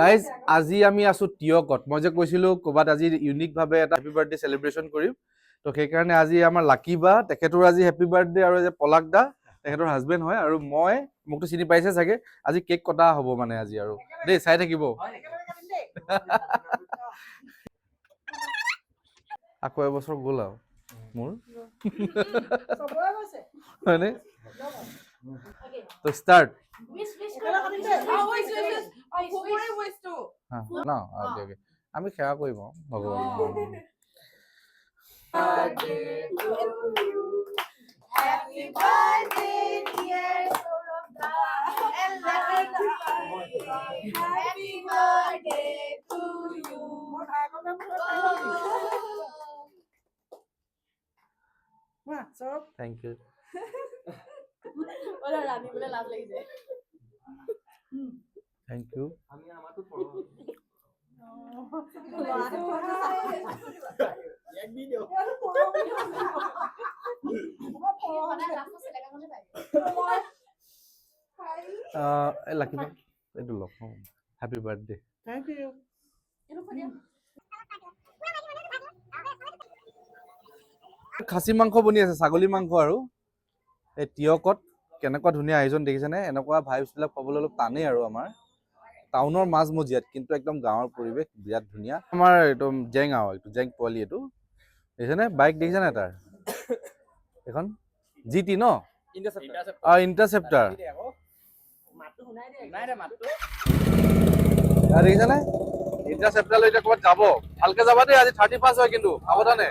Guys আজি আমি আছো টিয়কত মই যে কৈছিলো ক'বাত আজি ইউনিক ভাৱে এটা হেপী বাৰ্থডে সেলিব্ৰেশন কৰিম তো সেইকাৰণে আজি আমাৰ লাকি বা তেখেতৰ আজি হেপী বাৰ্থডে আৰু যে পলাক দা তেখেতৰ হাজবেণ্ড হয় আৰু মই মোকতো চিনি পাইছে চাগে আজি কেক কটা হ'ব মানে আজি আৰু দেই চাই থাকিব আকৌ এবছৰ গ'ল আৰু মোৰ হয়নে তো স্টাৰ্ট না ওকে ওকে আমি সেৱা কৰিম ভগৱান Happy birthday, dear Saurabh. Happy birthday to you. Thank you ওরা রানী বলে লাভ লাগিছে থ্যাংক ইউ আমি আমারতো পড়ো এক ভিডিও লাকি বা এইটো লওক হ্যাপি বাৰ্থডে থ্যাংক ইউ খাচী মাংস বনি আছে ছাগলী মাংস আৰু এই টিয়কত কেনেকুৱা ধুনীয়া আয়োজন দেখিছেনে এনেকুৱা ভাইবছবিলাক পাবলৈ অলপ টানেই আৰু আমাৰ টাউনৰ মাজমজিয়াত কিন্তু একদম গাঁৱৰ পৰিৱেশ বিৰাট ধুনীয়া আমাৰ একদম জেং আৰু এইটো জেং পোৱালি এইটো দেখিছেনে বাইক দেখিছেনে তাৰ এখন জিটি ন ইণ্টাৰচেপ্টাৰ দেখিছেনে ইণ্টাৰচেপ্টাৰলৈ এতিয়া ক'ৰবাত যাব ভালকে যাবা দেই আজি 31 হয় কিন্তু সাৱধানে